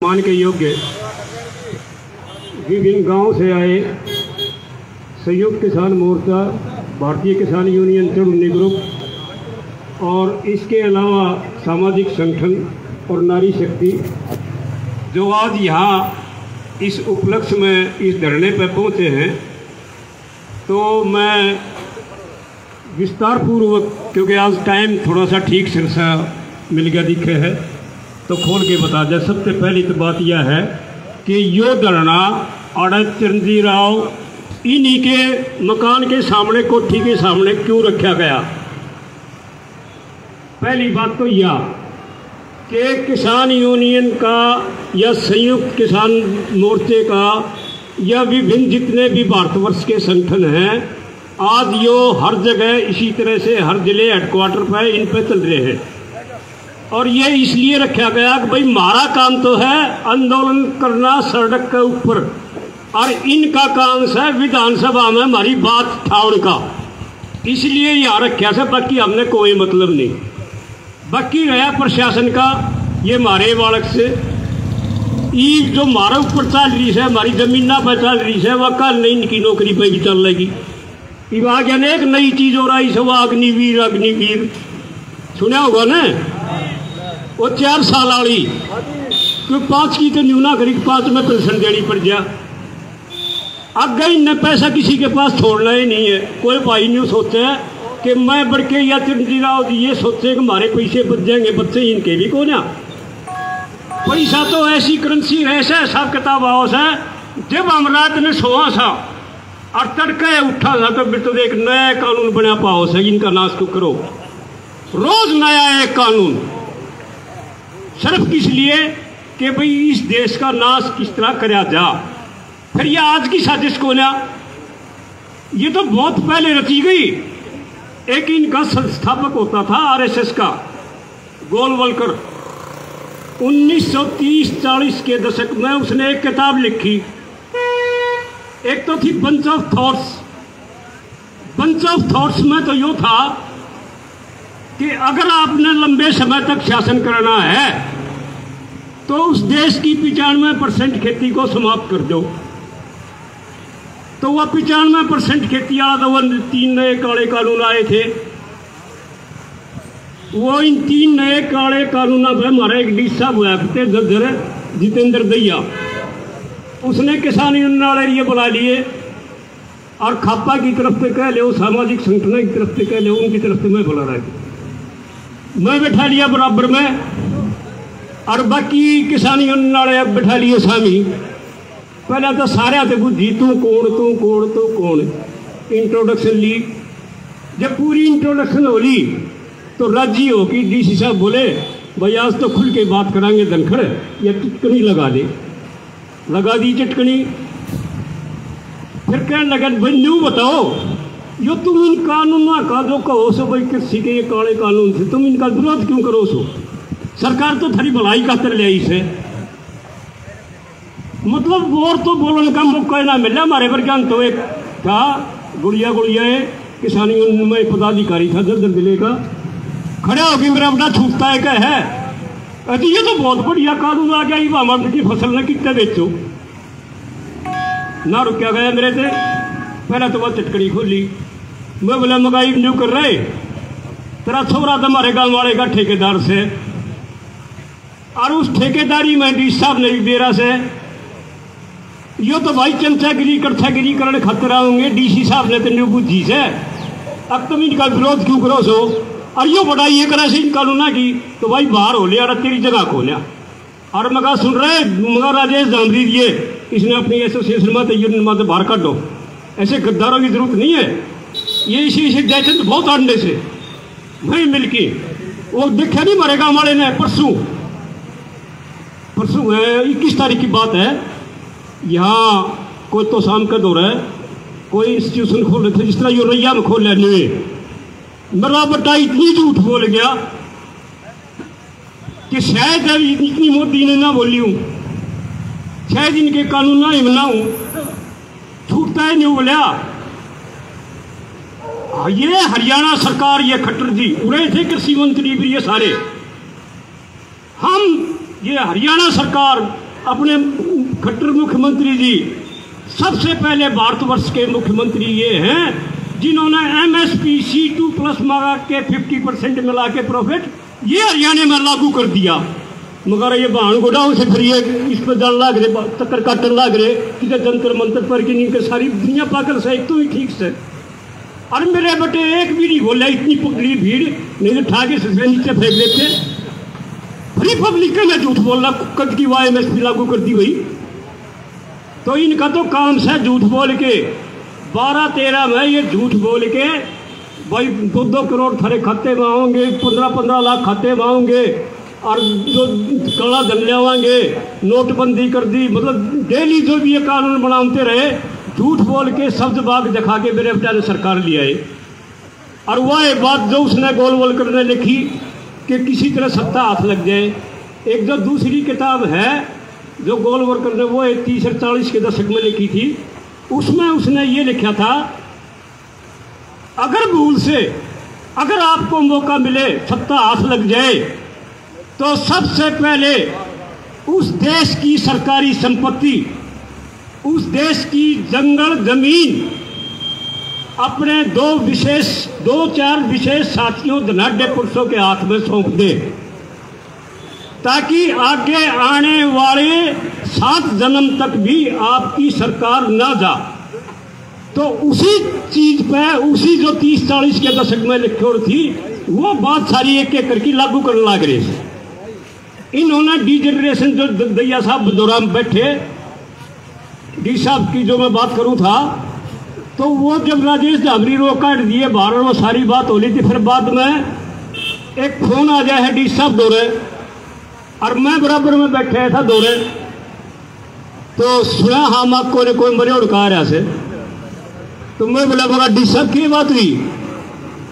मान के योग्य विभिन्न गांव से आए संयुक्त किसान मोर्चा, भारतीय किसान यूनियन चुड़नी ग्रुप और इसके अलावा सामाजिक संगठन और नारी शक्ति जो आज यहाँ इस उपलक्ष्य में इस धरने पर पहुँचे हैं, तो मैं विस्तार पूर्वक, क्योंकि आज टाइम थोड़ा सा ठीक से मिल गया दिखे है, तो खोल के बता दें। सबसे पहली तो बात यह है कि यो धरना आड़त चिरंजीव राव इन्हीं के मकान के सामने, कोठी के सामने क्यों रखा गया। पहली बात तो यह कि किसान यूनियन का या संयुक्त किसान मोर्चे का या विभिन्न जितने भी भारतवर्ष के संगठन हैं, आज यो हर जगह इसी तरह से हर जिले हेडक्वार्टर पर इन पर चल रहे हैं। और ये इसलिए रखा गया कि भाई हमारा काम तो है आंदोलन करना सड़क के ऊपर, और इनका काम है विधानसभा में हमारी बात ठाउन का, इसलिए यहाँ रखा से। बाकी हमने कोई मतलब नहीं। बाकी रहा प्रशासन का, ये हमारे बालक से ई जो हमारे ऊपर चल रही है, हमारी जमीन पर चल रही है, वह कल नहीं इनकी नौकरी पर भी चल लेगी। विभाग यानी एक नई चीज हो रही है, वो अग्निवीर। अग्निवीर सुना होगा ना, वो 4 साल वाली, क्योंकि 5 की तो न्यूना करी, 5 में पेंशन देनी पड़ गया। अब गई इन्हें पैसा किसी के पास छोड़ना ही नहीं है। कोई भाई नहीं सोचे कि मैं बढ़ के या चिरंजीव राव ये सोचे कि हमारे पैसे बच जाएंगे, बच्चे इनके भी कौन। पैसा तो ऐसी करेंसी ऐसा हिसाब किताब हाउस है। जब हम रात ने सोआ था और तड़के उठा था तो फिर तो एक नया कानून बना पाओ है, इनका नाश तो करो। रोज नया एक कानून, सिर्फ किस लिए कि भाई इस देश का नाश किस तरह कराया जा। फिर ये आज की साजिश को ना, ये तो बहुत पहले रची गई। एक इनका संस्थापक होता था आरएसएस का, गोलवलकर। 1930-40 के दशक में उसने एक किताब लिखी। एक तो थी bunch of thoughts. Bunch of thoughts में तो यो था कि अगर आपने लंबे समय तक शासन करना है तो उस देश की 95% खेती को समाप्त कर दो। तो वह 95% खेती वाला तो वह 3 नए काले कानून आए थे। वो इन 3 नए काले कानूनों पर हमारा एक डी साहब हुआ करते जजर जितेंद्र दैया, उसने किसान यूनियन वाले ये बुला लिए और खापा की तरफ से कह लो, सामाजिक संगठन की तरफ से कह लो, उनकी तरफ से मैं बुला रहा था। मैं बैठा लिया बराबर में, और बाकी किसान यूनियन वाले अब बैठा लिए सामी। पहले तो सारे आते बुद्धि तू कौन तू कौन तू कौन, इंट्रोडक्शन ली। जब पूरी इंट्रोडक्शन हो ली तो राजी हो कि डीसी साहब बोले भाई आज तो खुल के बात करांगे धनखड़, या टिटकनी लगा दे। लगा दी टिटकनी। फिर कहने लगा भाई न्यू बताओ, यो तुम इन कानूनों का जो कहो सो भाई कृषि के ये काले कानून से तुम इनका विरोध क्यों करो सो। सरकार तो थारी भलाई खातर ले आई से, मतलब और तो बोलने का मौका ना मिला। हमारे पर ज्ञान तो एक था गुड़िया किसान यूनियन में पदाधिकारी था जल्द जिले का, खड़ा होकर मेरा अपना छूटता है क्या है, अरे ये तो बहुत बढ़िया कानून आ गया, ये हमारे की फसल ने कितने बेचो ना। रुकया गया मेरे से। पहले तो वह चटकड़ी खोली। मैं बोला मगाई न्यू कर रहे, तेरा छोरा था हमारे गाँव वाले का ठेकेदार से, और उस ठेकेदारी में डी साहब ने भी बेरा से यो तो भाई चमचागिरी करछागिरी करने खातर आओगे। डीसी साहब ने तो बुद्धि से अब तुम इनका विरोध क्यों करो सो, और यो बढ़ाई ये करा से इन कानूना की तो भाई बाहर हो लिया, तेरी जगह खो लिया। और मगा सुन रहे मगा राजेश जामरी दिए, इसने अपनी एसोसिएशन में यूनियन में बाहर काट दो। ऐसे गद्दारों की जरूरत नहीं है। ये इसी जाते तो बहुत अंडे से भाई मिलके वो देखा नहीं मरे गाँव वाले ने। परसों है 21 तारीख की बात है, यहाँ कोई तो शाम का दौर है, कोई इंस्टीट्यूशन खोल रहे थे जिस तरह यो रैया में खोल लेने। मेरा बेटा इतनी झूठ बोल गया कि शायद इतनी मोदी ने ना बोली हूँ, शायद इनके कानून ना हिमना हूँ, छूटता है नहीं बोलिया। ये हरियाणा सरकार, ये खट्टर जी उड़े थे कृषि मंत्री भी, ये सारे हम ये हरियाणा सरकार अपने खट्टर मुख्यमंत्री जी सबसे पहले भारतवर्ष के मुख्यमंत्री ये हैं जिन्होंने MSP C2+ मंगा के 50% मिला के प्रॉफिट ये हरियाणा में लागू कर दिया। मगर ये बहान गोडाउन से फिर ये इस पर जान लाग रहे, चक्कर काटन लाग रहे कि जंतर मंतर पर कि नहीं के सारी दुनिया पागल से एक तो ही ठीक से। और मेरे बेटे एक भी नहीं बोला, इतनी पकड़ी भीड़ नहीं तो ठाके से नीचे फेंक देते। बड़ी पब्लिक में झूठ बोलना, कद की वाई MSP लागू कर दी हुई। तो इनका तो काम से झूठ बोल के 12-13 में ये झूठ बोल के भाई 2-2 करोड़ थारे खाते में आओगे, 15-15 लाख खाते में आओगे और जो कड़ा धन ले आएंगे, नोटबंदी कर दी। मतलब डेली जो भी ये कानून बनाते रहे, झूठ बोल के शब्द बाग दिखा के मेरे बेटा ने सरकार लिया है। और वह बात जो उसने गोल गोल करने लिखी कि किसी तरह सत्ता हाथ लग जाए। एक जो दूसरी किताब है जो गोल गोल करने, वो 30 और 40 के दशक में लिखी थी। उसमें उसने ये लिखा था, अगर भूल से अगर आपको मौका मिले सत्ता हाथ लग जाए तो सबसे पहले उस देश की सरकारी संपत्ति, उस देश की जंगल जमीन अपने 2-4 विशेष साथियों धनाढ़ पुरुषों के हाथ में सौंप दे, ताकि आगे आने वाले 7 जन्म तक भी आपकी सरकार ना जा। तो उसी चीज पे, उसी जो 30-40 के दशक में लिखी थी, वो बात सारी एक एक करके लागू करने लग रहे। इन्होंने डी जनरेशन जो दैया साहब दौरान बैठे, डी साहब की जो मैं बात करूं था, तो वो जब राजेश झाबरी रो काट दिए बाहर में सारी बात हो रही थी। फिर बाद में एक फोन आ जाए है डी साहब दौरे, और मैं बराबर में बैठे था दौरे, तो सुना हम आपको ने कोई मरे उड़का रहा से। तो मैं बोला बड़ा डी साहब की बात हुई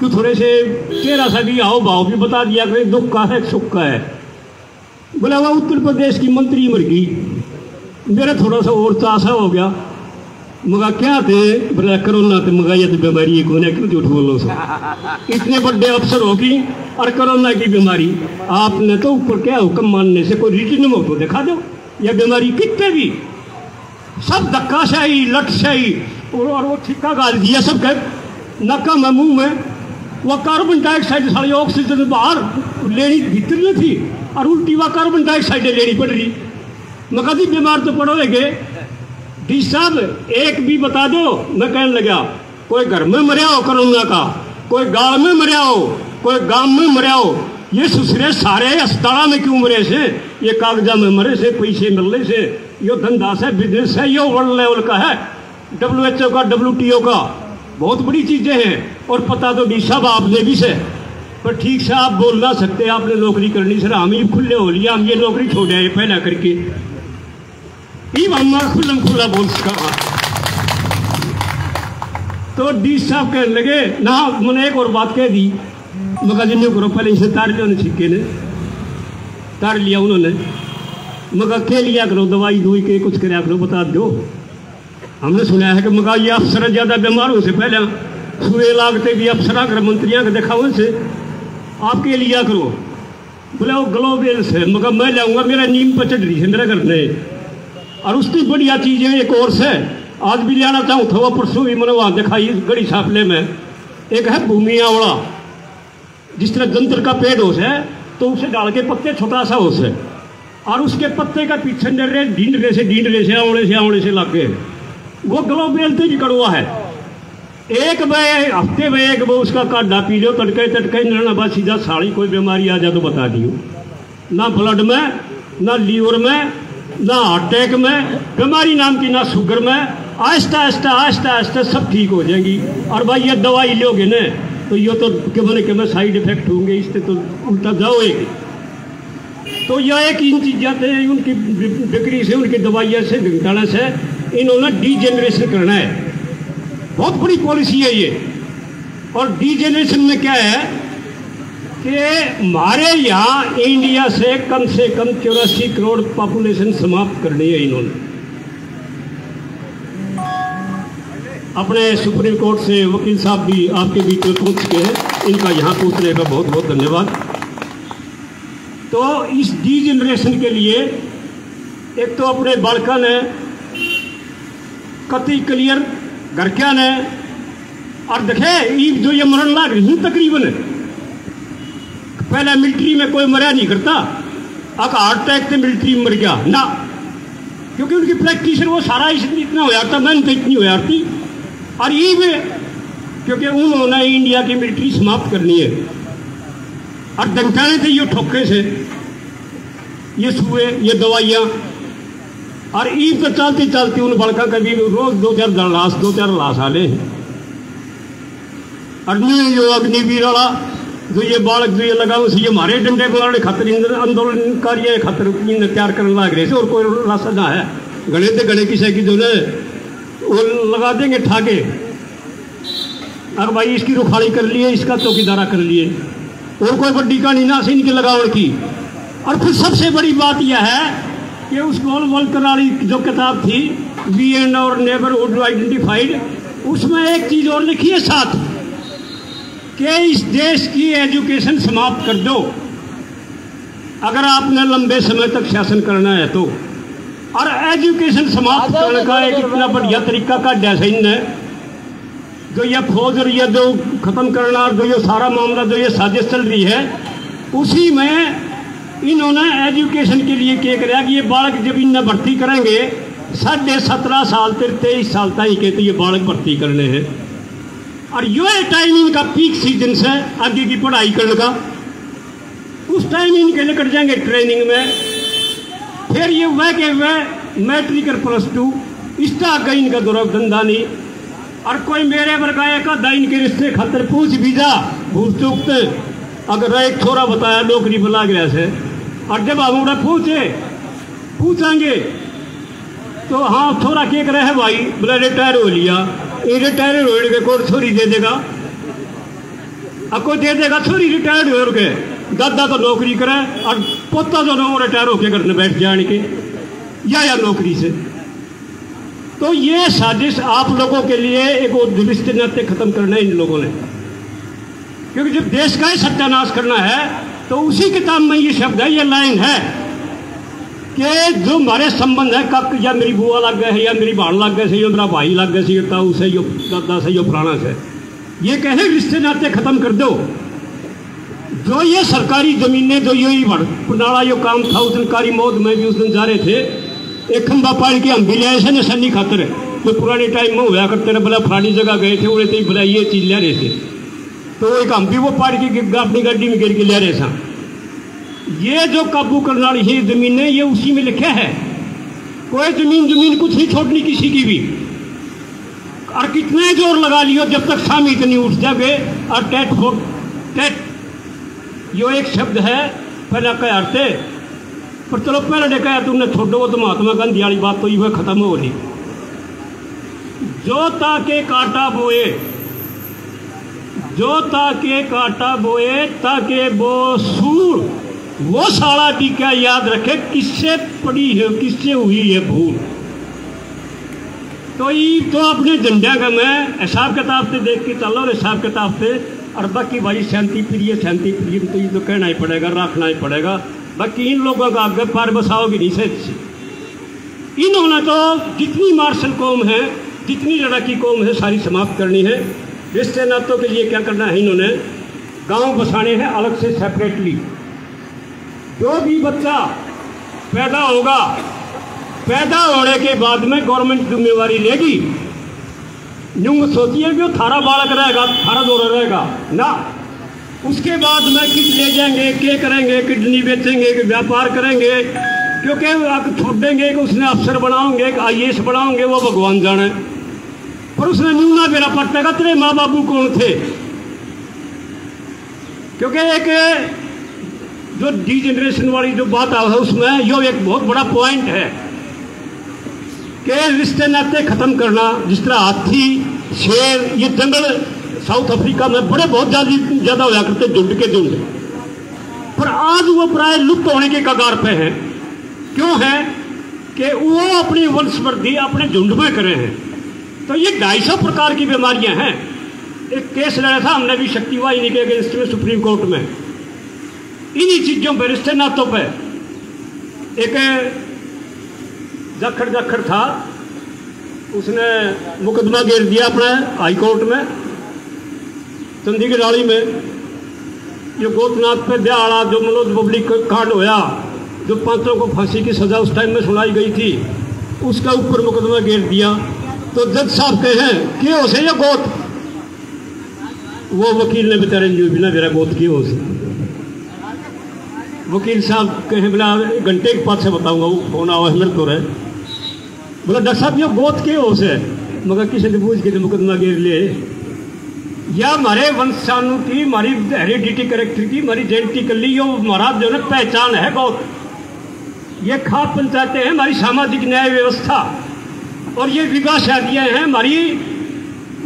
कि थोड़े से चेहरा सा भी आओ भाव भी बता दिया कि दुख का है सुख का है। बोला वह उत्तर प्रदेश की मंत्री मर गई, मेरा थोड़ा सा और चासा हो गया। मगा क्या थे, बोला कोरोना थे। मगा ये तो बीमारी है, कोने क्यों झूठ बोलो सो, इतने बड़े अफसर होगी और कोरोना की बीमारी। आपने तो ऊपर क्या हुक्म मानने से कोई रिटर्न में तो दिखा दो, यह बीमारी कितने भी सब धक्काशाही लटशाही और वो छिक्का गाल दिया सब कह नक्का में मुंह में। वह कार्बन डाइऑक्साइड सारी ऑक्सीजन बाहर लेनी भीतर में थी और उल्टी वह कार्बन डाइऑक्साइड लेनी पड़ रही। मगर भी बीमार तो पड़ोगे। डी साहब एक भी बता दो। मैं कहने लगा कोई घर में मरिया हो कोरोना का, कोई गांव में मरिया हो, कोई गांव में मरिया हो, ये सुसरे सारे अस्पताल में क्यों मरे से? ये कागजा में मरे से, पैसे मिलने से, यो धंधा से, बिजनेस है, यो वर्ल्ड लेवल का है, WHO का, WTO का, बहुत बड़ी चीजें हैं। और पता तो डी साहब आपने भी से, पर ठीक से आप बोल ना सकते, आपने नौकरी करनी सर, हम ही खुले हो लिया, हम ये नौकरी छोड़े ये पहला करके खुल्लम खुल्ला बोल सका। तो डी साहब कहने लगे ना, मैंने एक और बात कह दी। मगर जिन्हें करो पहले इसे तार लिया, उन्हें छिक्के ने तार लिया उन्होंने। मगर क्या लिया करो, दवाई दुई के कुछ कराया करो, बता दो। हमने सुना है कि मगर ये अफसर ज्यादा बीमार हो से पहले सुए लागते भी अफसर कर मंत्रियों को देखा उनसे आपके लिया करो। बोले वो ग्लोबल से, मगर मैं लाऊंगा, मेरा नीम पर चढ़ रही है मेरा घर में। और उसकी बढ़िया चीज है एक और से, आज भी लाना चाहूँ था, वह परसों भी मैंने वहाँ दिखाई गड़ी साफले में। एक है भूमि आवड़ा, जिस तरह जंतर का पेड़ हो से, तो उसे डाल के पत्ते छोटा सा हो से, और उसके पत्ते का पीछे ढींढने से आवड़े से लग गए। वो ग्लोबल से भी कड़वा है। एक बार हफ्ते में एक बार उसका काढ़ा पी लो, तड़के नरना बाद सीधा साड़ी कोई बीमारी आ जाए तो बता दियो। ना ब्लड में, ना लीवर में, ना हार्ट अटैक में बीमारी नाम की, ना शुगर में, आहिस्ता आहिस्ता सब ठीक हो जाएगी। और भाई ये दवाई लोगे न तो ये तो के मैं साइड इफेक्ट होंगे, इससे तो उल्टा जाओगे। तो यह एक इन चीज़ें थे, उनकी बिक्री से, उनकी दवाइयों से, घंटाने से इन्होंने डी जनरेशन करना है। बहुत बड़ी पॉलिसी है ये। और डी जनरेशन में क्या है कि हमारे यहाँ इंडिया से कम 84 करोड़ पॉपुलेशन समाप्त करनी है। इन्होंने अपने सुप्रीम कोर्ट से वकील साहब भी आपके बीच में पहुँच चुके हैं, इनका यहाँ पहुँचने का बहुत बहुत धन्यवाद। तो इस डी जनरेशन के लिए एक तो अपने बालका ने कति क्लियर घर क्या ने और देखे ये जो ये मरण लाग रही तकरीबन पहले मिलिट्री में कोई मरा नहीं करता, अब हार्ट अटैक से मिलिट्री में मर गया ना, क्योंकि उनकी प्रैक्टिस वो सारा इतना हो जाता, मेहनत इतनी हो जाती। और ये भी क्योंकि उन्होंने इंडिया की मिलिट्री समाप्त करनी है और दंकाने थे ये ठोके से ये सुए ये दवाइयाँ, और ईद तो चलती चलती उन बड़का कभी रोज 2-4 लाश आले हैं। और नहीं जो अग्निवीर वाला जो ये बालक जो ये लगा उसे ये हमारे डंडे बनाने खातर आंदोलनकारी खातर तैयार करने लग रहे थे, और कोई रास्ता ना है गणे तो गणे किसी की जो वो लगा देंगे ठाके, अगर भाई इसकी रुखाड़ी कर लिए इसका चौकीदारा कर लिए, और कोई बड़ी कहानी ना से इनकी लगावट की। और फिर सबसे बड़ी बात यह है कि उस गोल वोल्कर वाली जो किताब थी वी एंड और नेबरहुड आइडेंटिफाइड, उसमें एक चीज़ और लिखी है साथ कि इस देश की एजुकेशन समाप्त कर दो अगर आपने लंबे समय तक शासन करना है तो। और एजुकेशन समाप्त करने का एक इतना बढ़िया तरीका का डिजाइन है जो ये फौज और ये जो ख़त्म करना और जो ये सारा मामला जो ये साजिश चल रही है, उसी में इन्होंने एजुकेशन के लिए क्या कराया कि ये बालक जब इन्हें भर्ती करेंगे 17.5 साल से 23 साल तक के तो ये बालक भर्ती करने हैं, और ये टाइम इनका पीक सीजन से आगे की पढ़ाई करने का, उस टाइम इनके लेकर जाएंगे ट्रेनिंग में। फिर ये वह के वह मैट्रिक और +2 इसका आगे इनका दुर्ग धंधा नहीं, और कोई मेरे वर्गाए का दाइन के रिश्ते खातर पूछ बीजा भूल चूकते अगर एक छोरा बताया नौकरी पर लाग रहा से, और जब हम उन्हें पूछेंगे तो हाँ छोरा क्या करे है भाई, बोला रिटायर हो लिया, ये रिटायर हो गए कोई छोरी दे देगा, अब कोई दे देगा छोरी रिटायर्ड हो गए, दादा तो नौकरी करे और पोता जो ना रिटायर होके घर में बैठ जाने के या नौकरी से। तो ये साजिश आप लोगों के लिए एक रिश्ते नाते खत्म करना है इन लोगों ने, क्योंकि जब देश का ही सत्यानाश करना है तो उसी किताब में ये शब्द है, ये लाइन है कि जो हमारे संबंध है कक या मेरी बुआ लग गए या मेरी भाण लग गए से या मेरा भाई लग गए से या ताऊ से या दादा से या फलाना से, ये कहे रिश्ते नाते खत्म कर दो। जो ये सरकारी जमीनें जो ये पुनाड़ा यो काम था उस दिन कारी मौत में भी उस दिन जा रहे थे, एक खंबा पाड़ के हम भी ले ऐसे निशानी खातर है जो पुराने टाइम में हुआ करते बोला फलानी जगह गए थे उड़े तो बोला ये चीज ले रहे थे, तो एक हम भी वो पाड़ के अपनी गाड़ी में गिर के ले रहे थे। ये जो काबू करने वाली है जमीनें ये उसी में लिखा है, कोई जमीन कुछ नहीं छोड़नी किसी की भी, और कितने जोर लगा लियो जब तक शामी इतनी उठ जाए। और टेट यो एक शब्द है पहले कहते, पर चलो पहले ने कहा तुमने छोड़ो तो महात्मा गांधी वाली बात तो ये खत्म हो रही। जो ताके काटा बोए, जो ताके काटा बोए ताके बो सूर, वो साला भी क्या याद रखे किससे पड़ी है किससे हुई है भूल। तो ये तो अपने झंडा का मैं हिसाब किताब से देख के चलो, हिसाब किताब से, और बाकी भाई शांति प्रिय तो ये तो कहना ही पड़ेगा, रखना ही पड़ेगा। बाकी इन लोगों का आगे पार बसाओगी नहीं से। इन्होंने तो जितनी मार्शल कौम है, जितनी लड़ाकी कौम है सारी समाप्त करनी है। रिश्ते नातों के लिए क्या करना है, इन्होंने गांव बसाने हैं अलग से सेपरेटली। जो भी बच्चा पैदा होगा, पैदा होने के बाद में गवर्नमेंट जिम्मेवारी लेगी। यूं सोचिए कि वो थारा बालक रहेगा, थारा दौरा रहेगा ना, उसके बाद में किट ले जाएंगे, क्या करेंगे, किडनी बेचेंगे, व्यापार करेंगे, क्योंकि छोड़ देंगे कि उसने अफसर बनाओगे, IAS बनाओगे, वो भगवान जाने। पर उसने न्यूना बेरा पटेगा तेरे माँ बापू कौन थे, क्योंकि एक जो डी जनरेशन वाली जो बात है उसमें यो एक बहुत बड़ा पॉइंट है कि रिश्ते नाते खत्म करना। जिस तरह हाथी, शेर, ये जंगल साउथ अफ्रीका में बड़े बहुत ज्यादा होया करते झुंड के झुंड, पर आज वो प्राय लुप्त होने के कगार पे हैं। क्यों है कि वो अपनी वंशवृद्धि अपने झुंड में करे हैं। तो ये 250 प्रकार की बीमारियां हैं। एक केस लड़ा था हमने भी शक्ति वाहिनी के अगेंस्ट में सुप्रीम कोर्ट में, इन्हीं चीजों पर, रिश्ते नातों पर। एक जाखड़ जाखड़ था, उसने मुकदमा घेर दिया अपने हाई कोर्ट में चंडीगढ़ वाली में। जो गोतनाथ पे ब्याह वाला जो मनोज पब्लिक कांड होया, जो 5 को फांसी की सजा उस टाइम में सुनाई गई थी, उसका ऊपर मुकदमा घेर दिया। तो जज साहब कहें कि हो से ये गोत, वो वकील ने बेचारे जो बिना मेरा गोत की हो से, वकील साहब कहें बोला घंटे के पास से बताऊंगा, वो फोन आओ है मेरे तो रहे। बोला डॉक्टर साहब ये गोत के हो से, मगर किसी ने पूछ के मुकदमा घेर लिए, या हमारे वंशाणु की, हमारी हेरिडिटी कैरेक्टर की, हमारी जेनेटिकली यो हमारा जो है पहचान है गोत। ये खाप पंचायतें हैं हमारी सामाजिक न्याय व्यवस्था, और ये विवाह शादियाँ हैं हमारी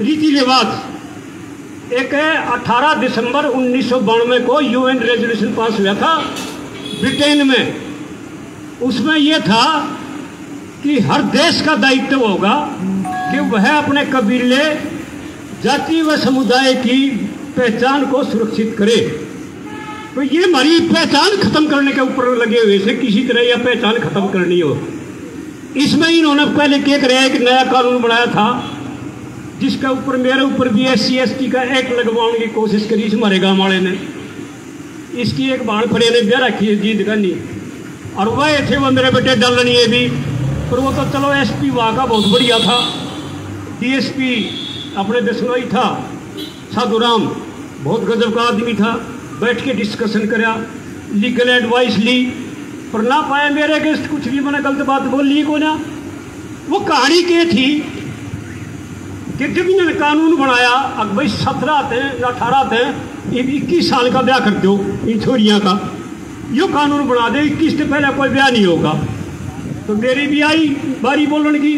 रीति रिवाज। एक 18 दिसंबर 1992 को UN रेजोल्यूशन पास हुआ था ब्रिटेन में। उसमें यह था कि हर देश का दायित्व होगा कि वह अपने कबीले, जाति व समुदाय की पहचान को सुरक्षित करे। तो ये हमारी पहचान खत्म करने के ऊपर लगे हुए से, किसी तरह यह पहचान खत्म करनी हो। इसमें इन्होंने पहले क्या कराया, एक नया कानून बनाया था जिसके ऊपर मेरे ऊपर भी SC ST का एक्ट लगवाने की कोशिश करी हमारे गाँव वाले ने। इसकी एक बाण फड़े ने ब्याह रखी है जीत करनी, और वह थे वो मेरे बेटे डालनी है भी, पर वो तो चलो SP वहाँ का बहुत बढ़िया था, DSP अपने दसनोई था, साधुराम बहुत गजब का आदमी था। बैठ के डिस्कशन करा, लीगल एडवाइस ली, पर ना पाया मेरे अगेंस्ट कुछ भी, मैंने गलत बात बोल ली को ना। वो कहानी क्या थी कि जब इन्होंने कानून बनाया, अब भाई 17 थे 18 थे, 21 साल का ब्याह कर दो इन छोरियाँ का, यो कानून बना दे 21 से पहले कोई ब्याह नहीं होगा। तो मेरी भी आई बारी बोलने की।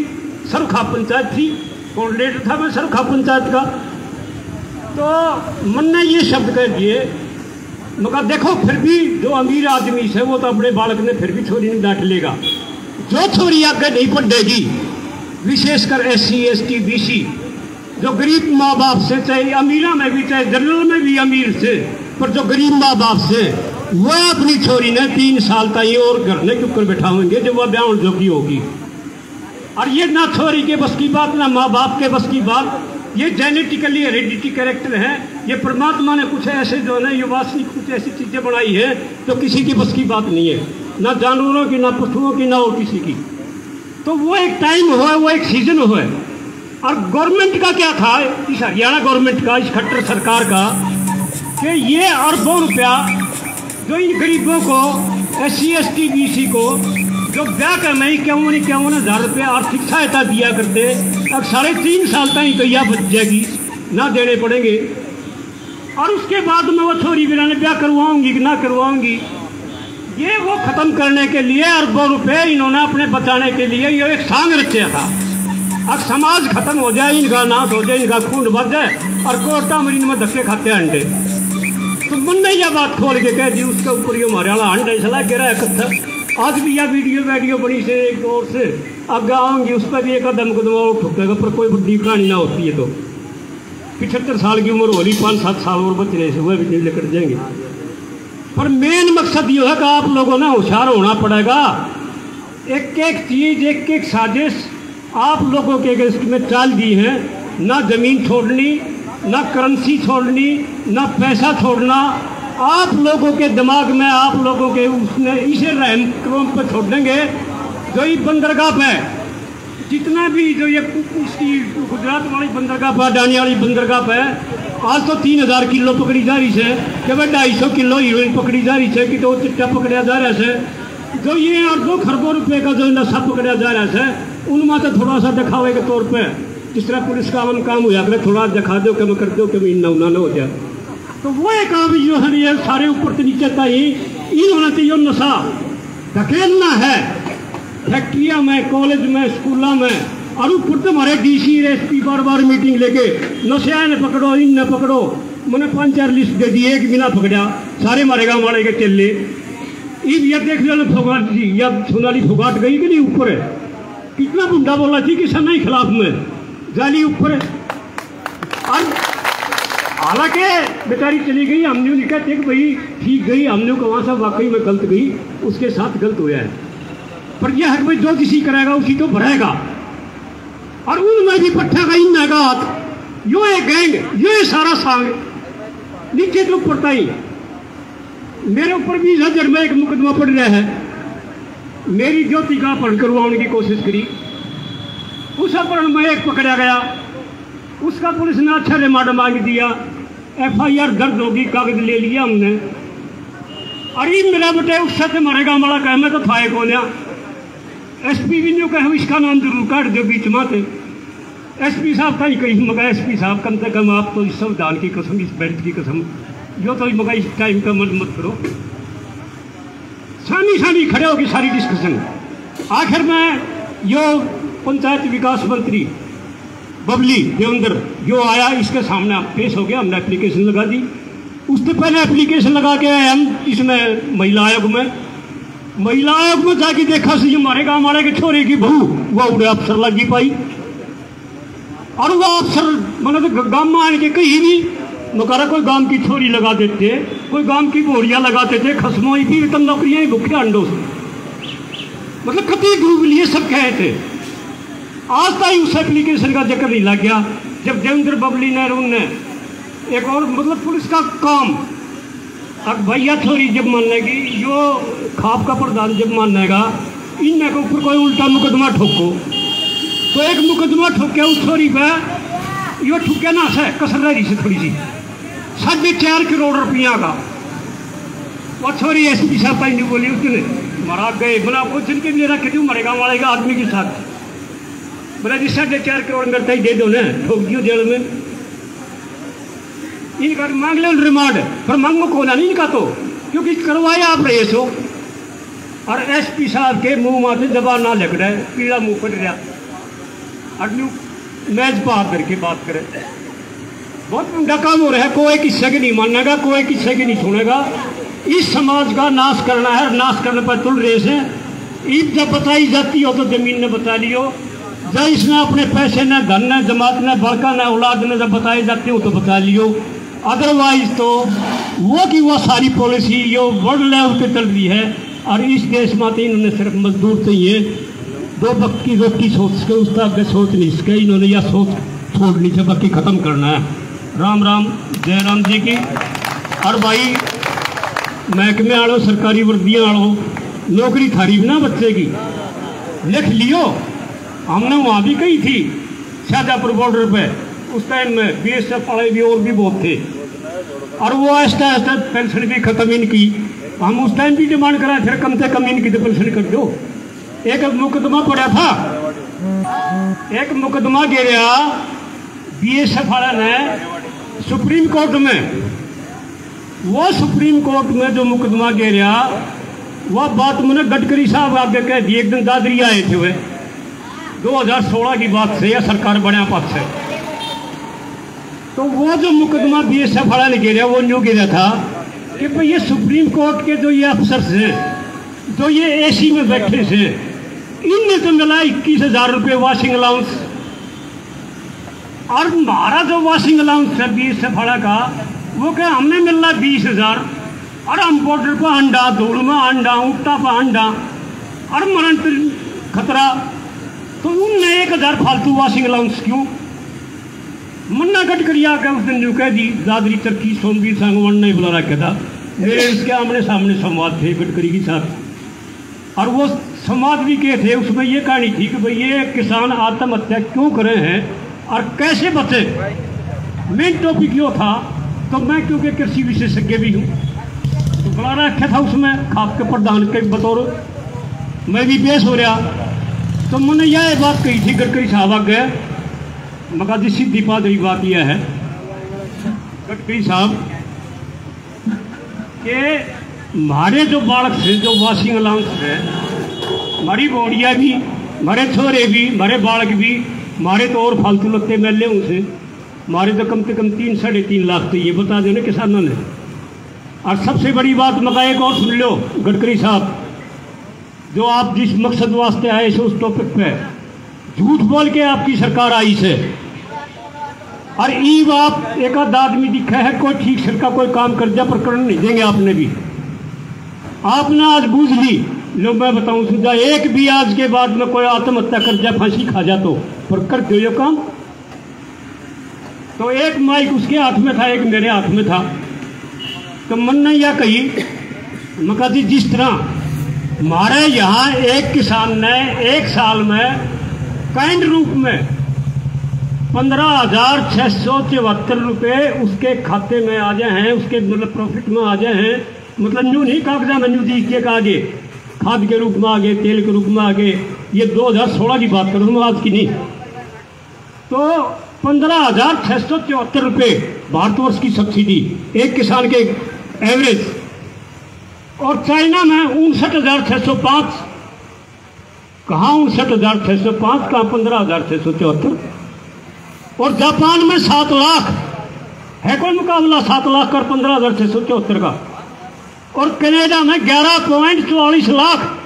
सरखा पंचायत थी, कोऑर्डिनेटर था मैं सरखा पंचायत का। तो मन ने ये शब्द कह दिए, मगर देखो फिर भी जो अमीर आदमी से वो तो अपने बालक ने फिर भी छोरी नहीं डांट लेगा। जो छोरी आगे नहीं पढ़ेगी, विशेषकर SC ST BC, जो गरीब माँ बाप से, चाहे अमीरा में भी चाहे जनरल में भी अमीर से, पर जो गरीब माँ बाप से, वह अपनी छोरी ने 3 साल तक और घर में चुप कर बैठाएंगे जब वह ब्याह जोगी होगी। और ये ना छोरी के बस की बात, ना माँ बाप के बस की बात, ये जेनेटिकली हेरिडिटी कैरेक्टर है। ये परमात्मा ने कुछ ऐसे जो है ये वास्तविक कुछ ऐसी चीज़ें बनाई है तो किसी की बस की बात नहीं है, ना जानवरों की, ना पशुओं की, ना और किसी की। तो वो एक टाइम हुआ, वो एक सीजन हुआ। और गवर्नमेंट का क्या था, इस हरियाणा गवर्नमेंट का, इस खट्टर सरकार का, कि ये अरबों रुपया जो इन गरीबों को, SC ST BC को, जो ब्याह करना ही 51,000 रुपये आर्थिक सहायता दिया करते, अब 3.5 साल तक तो यह बच जाएगी, ना देने पड़ेंगे। और उसके बाद में वो छोरी बिना ने ब्याह करवाऊंगी कि ना करवाऊंगी, ये वो खत्म करने के लिए अरबों रुपए इन्होंने अपने बचाने के लिए ये एक सांग रचा था। अब समाज खत्म हो जाए, इनका नाश हो जाए, इनका खून बढ़ जाए, और कोर्टा मरीन में धक्के खाते अंडे। तो मन ने यह बात खोल के कह दी, उसके ऊपर ये हमारे वाला अंडे सलाह कह रहा है कत्था। आज भी यह वीडियो बनी से एक दौर से आगे आऊँगी, उस पर भी एक कदम ठुकेगा, पर कोई बड़ी कहानी ना होती है। तो 75 साल की उम्र हो रही, 5-7 साल और बचने से वह भी नहीं लेकर जाएंगे। पर मेन मकसद ये है कि आप लोगों ने होशियार होना पड़ेगा। एक एक चीज़, एक एक साजिश आप लोगों के अगेंस्ट में चाल दी है। ना ज़मीन छोड़नी, ना करेंसी छोड़नी, ना पैसा छोड़ना। आप लोगों के दिमाग में, आप लोगों के उसने इसे रहम क्रम पर छोड़ देंगे। जो ये बंदरगाह पे जितना भी जो ये इसकी गुजरात वाली बंदरगाह पर, अडानी वाली बंदरगाह पे आज तो 3000 किलो पकड़ी जा रही है, कि भाई 250 किलो हीरोइन पकड़ी जा रही है, कि तो चिट्टा पकड़ा जा रहा है। जो ये और 2 खरबों रुपए का जो नशा पकड़ा जा रहा है, उनमें तो थोड़ा सा दिखावे के तौर पर, जिस तरह पुलिस का काम हुआ करे, थोड़ा दिखा दो कि मैं कर दो कि मैं इन्ना उन्ना हो जाए। तो वो एक काम जो है ये सारे ऊपर से नीचे तक ही इन्होंने तो ये नशा धकेलना है फैक्ट्रियाँ में, कॉलेज में, स्कूलों में, और ऊपर तो हमारे DC SP बार मीटिंग लेके नशा ने पकड़ो, इन न पकड़ो। मैंने 5-4 लिस्ट दे दी, एक बिना पकड़ा, सारे मारे गाँव वाले के चले। ये देख लो फोगाट जी, या सोनाली फोगाट गई कि नहीं ऊपर है, कितना बुंडा बोला थी किसान नहीं खिलाफ में, जाली ऊपर है। और हालांकि बेचारी चली गई, हमने लिखा थे कि भाई ठीक गई, हमने को वहाँ से वाकई में गलत गई, उसके साथ गलत हुआ है। पर यह है कि जो किसी करेगा उसी तो भरेगा। और उनमें भी पट्टा का इन हाथ यो एक गैंग यो सारा सांग नीचे तो पड़ता ही। मेरे ऊपर 20,000 में एक मुकदमा पड़ रहा है। मेरी ज्योति का अपहरण करवाने की कोशिश करी, उस अपहरण में एक पकड़ा गया, उसका पुलिस ने अच्छा रिमांड मांग दिया, FIR दर्ज होगी, कागज ले लिया हमने। अरे मेरा बेटे उससे तो मरेगा मारा कह मैं तो थाए को लिया। SP भी नहीं कहे इसका नाम जरूर काट दो बीच में थे। SP साहब का ही कही मगर SP साहब कम से कम आप तो इस संविधान की कसम, इस बेल्ट की कसम, जो तो मगर इस टाइम का मत करो। सानी सानी खड़े होगी सारी डिस्कशन। आखिर में यो पंचायत विकास मंत्री बबली देवेंद्र जो आया, इसके सामने पेश हो गया, हमने एप्लीकेशन लगा दी। उससे पहले एप्लीकेशन लगा के आए हम इसमें महिला आयोग में जाके देखा से हमारे गाँव वाले के छोरे की बहू वह उड़े अफसर लगी पाई। और वह अफसर मतलब तो गाँव में आने के कहीं भी मकारा कोई गांव की छोरी लगा देते, कोई गांव की बोरियां लगाते थे, खसमोई भी तम नौकरियां भूखे अंडों से, मतलब कति डूब लिए सब कहे थे। आज तक उस एप्लीकेशन का जिक्र नहीं लग गया। जब देवेंद्र बबली ने उनने एक और मतलब पुलिस का काम, अब भैया छोरी जब मानेगी, यो खाप का प्रधान जब मानेगा, इनके ऊपर कोई उल्टा मुकदमा ठोको तो एक मुकदमा ठोके उस छोरी पे यो ठुके ना से कसर रही से थोड़ी सी 4.5 करोड़ रुपया का। वो छोरी SP साहब नहीं बोली, उसने मरा गए बोला वो जिनके लिए रखे क्यों मरेगा मारेगा आदमी के साथ, बोला जी 4.5 करोड़ करता ही दे दो ना, ठोक दियो जेल में। इनका मांग लो रिमांड, पर मांगो खोला नहीं इनका तो, क्योंकि करवाया आप रहे सो। और SP साहब के मुंह माथे जबान ना लग रहा है, पीला मुंह फट गया। मैच पार करके बात करें, बहुत बड़ा काम हो रहा है। कोई किस्से की नहीं मानेगा, कोई किस्से की नहीं सुनेगा। इस समाज का नाश करना है, नाश करने पर तुल रेस है। ईद जब बताई जाती हो तो जमीन ने बता लियो, जब इसने अपने पैसे ने, धन ने, जमात ने, बड़का ने, औलाद ने जब बताई जाती हो तो बता लियो। अदरवाइज तो वो की वो सारी पॉलिसी जो वर्ल्ड लेवल पे चल रही है। और इस देश में तो इन्होंने सिर्फ मजदूर चाहिए, 2 वक्त की रोटी सोच के उसका आगे सोच नहीं सके, इन्होंने यह सोच छोड़नी से बाकी ख़त्म करना है। राम राम, जय राम जी की। और भाई महकमे आड़ो, सरकारी वर्दियाँ आड़ो, नौकरी थारी भी ना बच्चे की लिख लियो। हमने वहाँ भी कही थी शाहजहाँपुर बॉर्डर पे, उस टाइम में BSF वाले भी और भी बहुत थे, और वो ऐसा पेंशन भी खत्म इनकी। हम उस टाइम भी डिमांड कराए, फिर कम से कम इनकी तो पेंशन कर दो। एक मुकदमा पड़ा था, एक मुकदमा गिरा BSF वाला ने सुप्रीम कोर्ट में। वो सुप्रीम कोर्ट में जो मुकदमा गिरा, वह बात मैंने गडकरी साहब आगे कह दी। एक दिन दादरी आए थे, वे 2016 की बात से, या सरकार बने पद से। तो वो जो मुकदमा BSF वाला ने गिरा, वो न्यू गिरा था कि भाई ये सुप्रीम कोर्ट के जो ये अफसर थे, जो ये AC में बैठे थे, इनने तो मिला 21,000 रुपये वॉशिंग अलाउंस। और हमारा जो वॉशिंग अलाउंस है BSF वाला का, वो क्या हमने मिल रहा 20,000। और हम बॉर्डर पर अंडा, धूल में अंडा, उठता पर अंडा, और मरण खतरा। तो उनने 1,000 फालतू वॉशिंग अलाउंस क्यों? मन्ना गडकरी आकर उस दिन जो कह दी, दादरी चरखी सोमवीर सांगवान ने बुला रखा था। मेरे इसके आमने सामने संवाद थे गडकरी के साथ। और वो संवाद भी के थे, उसमें ये कहानी थी कि भाई ये किसान आत्महत्या क्यों करे हैं और कैसे बचे। मेन टॉपिक यो था। तो मैं क्योंकि कृषि विशेषज्ञ भी हूँ, तो बुला रखा था उसमें खाप के प्रधान के बतौर मैं भी पेश हो रहा। तो मैंने यह बात कही थी गडकरी साहब आगे, मगर जी सीधी पादरी बात यह है गडकरी साहब कि हमारे जो बालक थे, जो वॉशिंग अलाउंस है, हमारी बोड़िया भी, हमारे छोरे भी, हमारे बालक भी, हमारे तो और फालतू लगते मेले उनसे, हमारे तो कम से कम 3-3.5 लाख तो ये बता देने किसानों ने। और सबसे बड़ी बात मका एक और सुन लो गडकरी साहब, जो आप जिस मकसद वास्ते आए से उस टॉपिक पे झूठ बोल के आपकी सरकार आई से। और ईब आप एक आध आदमी दिखा है कोई ठीक सर का कोई काम कर दिया, प्रकरण नहीं देंगे आपने भी। आपने आज बूझ ली लो मैं बताऊं सुझा, एक भी आज के बाद में कोई आत्महत्या कर जाए, फांसी खा जा तो पर कर दो ये काम। तो एक माइक उसके हाथ में था, एक मेरे हाथ में था। तो मन ने यह कही, मैं कहती जिस तरह हमारे यहाँ एक किसान ने एक साल में काइंड रूप में 15,674 रुपये उसके खाते में आ जाए हैं, उसके मतलब प्रॉफिट में आ जाए हैं, मतलब न्यू नहीं कागजा में न्यू दी के आगे खाद के रूप में आ गए, तेल के रूप में आ गए। ये 2016 की बात करूँ मैं, आज की नहीं। तो 15,674 रुपये भारतवर्ष की सब्सिडी एक किसान के एवरेज। और चाइना में 59,605। कहाँ 59,605, कहाँ 15,674। और जापान में 7 लाख है, कोई मुकाबला 7 लाख का 15,674 का। और कनाडा में 11.44 लाख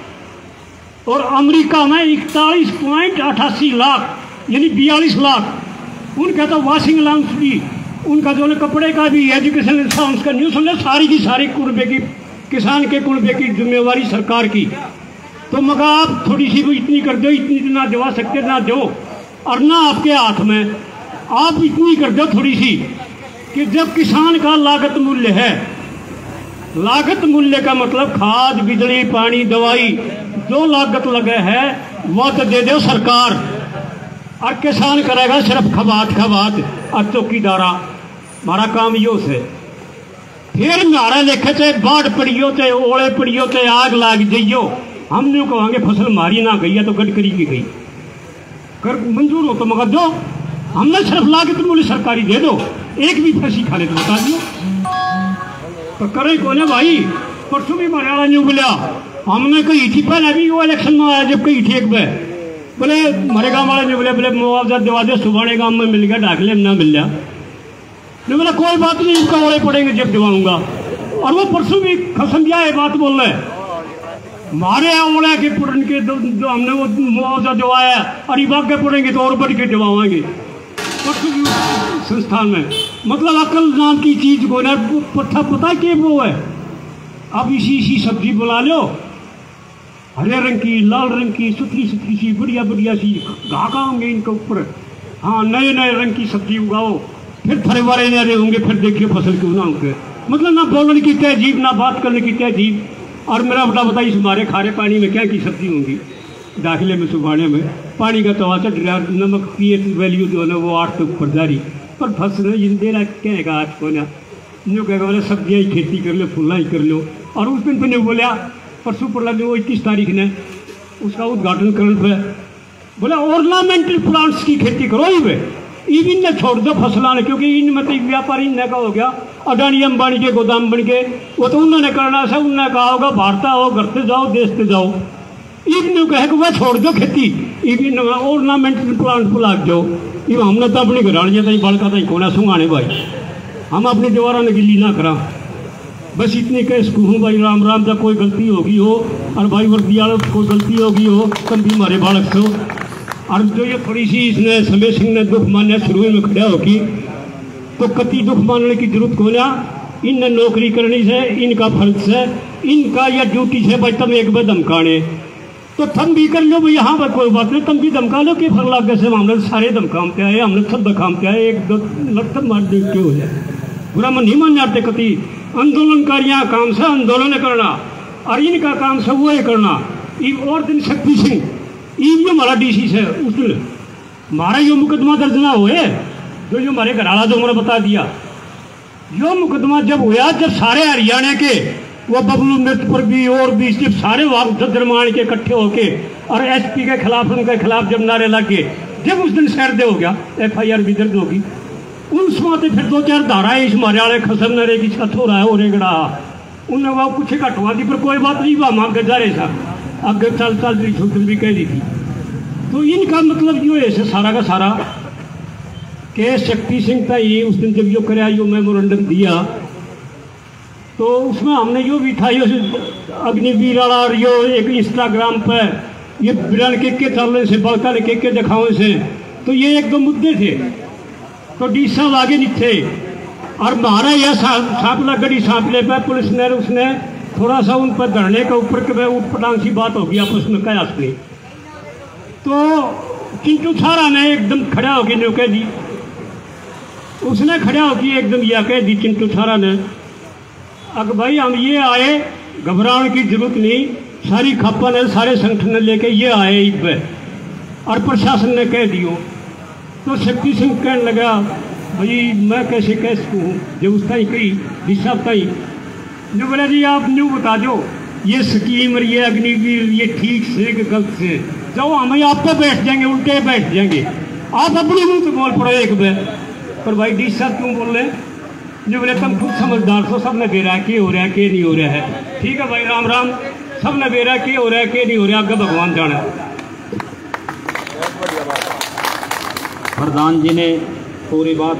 और अमेरिका में 41.88 लाख, यानी 42 लाख। उनका तो वॉशिंग अलाउंस भी, उनका जो है कपड़े का भी, एजुकेशन अलाउंस का न्यूज़ सुन, सारी की सारी कुनबे की, किसान के कुनबे की जिम्मेवारी सरकार की। तो मगर आप थोड़ी सी भी इतनी कर दो, इतनी ना दिवा सकते ना दो, और ना आपके हाथ में, आप इतनी कर दो थोड़ी सी कि जब किसान का लागत मूल्य है, लागत मूल्य का मतलब खाद, बिजली, पानी, दवाई, जो लागत लगे है वो तो दे दो सरकार, और किसान करेगा सिर्फ खबात और चौकीदारा। हमारा काम यो से फिर नारा लिखे, चाहे बाढ़ पड़ियो, चाहे ओले पड़ियो, चाहे आग लाग जाइयो, हम नहीं कहेंगे फसल मारी ना गई है तो गडकरी की गई, कर मंजूर हो तो मगर दो, हमने सिर्फ लागत मूल्य सरकारी दे दो। एक भी फंसी खा ले तो बता दियो, तो करे कौन है भाई। परसों भी मरियाला न्यू बोलिया, हमने कही थी पहले भी वो इलेक्शन में आया जब कही थी एक बार, बोले हमारे गाँव वाले ने बोले मुआवजा दिवा दे, सुबह गाँव में मिल गया, डाकले में ना मिल गया। नहीं बोला कोई बात नहीं, इसका ओले पड़ेंगे जब दिवाऊंगा। और वो परसों भी खसंदिया ये बात बोल रहे, हमारे यहाँ ओले के पड़न के जो हमने वो मुआवजा दिवाया, और ये बाग के पड़ेंगे तो और बढ़ के दिवाएंगे संस्थान में। मतलब अकल नाम की चीज को ना पता है कि वो है। अब इसी सब्जी बुला लो, हरे रंग की, लाल रंग की, सुथरी सी, बढ़िया सी घाका होंगे इनके ऊपर। हाँ, नए रंग की सब्जी उगाओ, फिर फरे वाले नरे होंगे, फिर देखिए फसल क्यों ना होंगे। मतलब ना बोलने की तहजीब, ना बात करने की तहजीब। और मेरा बता बताइए, हमारे खारे पानी में क्या की सब्जी होंगी, दाखिले में सुखाने में पानी का तो आता, नमक की वैल्यू जो है ना वो 8 से ऊपर जारी, पर फसल देना कहेगा आज को ना, न्यू कहेगा बोले सब्जियाँ ही खेती कर लो, फूला ही कर लो। और उस दिन पर बोलिया परसों पर लगे वो 21 तारीख ने उसका उद्घाटन करने पे बोले ऑर्नामेंटल प्लांट्स की खेती करो ही वे, इवन ने छोड़ दो फसलाने, क्योंकि इन मतलब व्यापारी इनने का हो गया अडानी अंबानी के गोदाम बन के, वो तो उन्होंने करना से उन्होंने कहा होगा भारत आओ, घर से जाओ, देश से जाओ। इवन कहे कि वह छोड़ दो खेती, इवन ऑर्नामेंटल प्लांट पर लाग जाओ। इव हमने तो अपनी घराड़ियाँ तई बड़का तई कोना सुंगाने भाई, हम अपनी दीवारा ने गिल्ली ना करा। बस इतनी कह कहूँ भाई, राम राम, जब कोई गलती होगी हो, और भाई वर्दी वालों कोई गलती होगी हो, तब भी हमारे बालक से हो। और जो ये थोड़ी सी इसने समय सिंह ने दुख मानने शुरू में खड़ा होगी, तो कति दुख मानने की जरूरत को ना, इन नौकरी करनी से, इनका फर्ज से, इनका या ड्यूटी से भाई तुम एक बार धमकाने, तो तुम भी कर लो भाई, यहाँ पर कोई बात नहीं, तुम भी धमका लो कि फर लाग से हमने सारे धमकामते आए, हमने सब धमकामते आए, एक दो लड़क मार देख के हो जाए। बुरा मन नहीं मान जाते कति। आंदोलनकारियाँ काम से आंदोलन करना, और इनका काम से वो करना। और दिन शक्ति सिंह जो हमारा डीसी से, उस दिन हमारा यो मुकदमा दर्ज ना हुए, जो हमारे घराला जो मैंने बता दिया, यो मुकदमा जब हुआ, जब सारे हरियाणा के वो बबलू मृत पर भी और भी जब सारे धर्मान के इकट्ठे होके और एसपी के खिलाफ, उनके खिलाफ जब नारे लगे, जब उस दिन शहर दे हो गया, FIR भी दर्ज होगी। उस समय फिर 2-4 धाराएं इस मारे वाले खसम नरे की छत हो रहा है, और रेगड़ा उन्हें वह कुछ कटवा दी, पर कोई बात नहीं, वह मांग जा रहे साहब अगर चल दी छुट्टी भी कह दी थी। तो इनका मतलब यो ऐसे सारा का सारा के शक्ति सिंह था ये, उस दिन जब यो कराया, यो मेमोरेंडम दिया, तो उसमें हमने यो भी था, यो अग्निवीर वाला, और यो एक इंस्टाग्राम पर ये बिरन के चलने से, बड़का ने के दिखाने से, तो ये 1-2 मुद्दे थे। तो डी साहब आगे नहीं थे, और हमारा यह सांपला गड़ी सांपले पे पुलिस ने उसने थोड़ा सा उन पर धरने के ऊपर के उटपटांग सी बात होगी आपस में कयास में। तो चिंटू छारा ने एकदम खड़ा होकर जो कह दी, उसने खड़ा होकर एकदम यह कह दी चिंटू छारा ने, अगर भाई हम ये आए, घबराने की जरूरत नहीं, सारी खापा ने सारे संगठन लेके ये आए ईद पे, और प्रशासन ने कह दियो। तो शक्ति सिंह कहने लगा, भाई मैं कैसे कह सकूँ जब उस ताई कही दिशा ताई जो बोला जी आप न्यू बता दो ये स्कीम और ये अग्निवीर ये ठीक से कि गलत से, जाओ हम आप पे बैठ जाएंगे, उल्टे बैठ जाएंगे, आप अपने मुंह से बोल पड़ो एक बार। पर भाई डी साहब क्यों बोल रहे हैं? जो बोले तुम खुद समझदार हो, सब ने बेरा के हो रहा है के नहीं हो रहा है। ठीक है भाई, राम राम, सब ने बेरा के हो रहा है के नहीं हो रहा, आगे भगवान जाने। प्रधान जी ने पूरी बात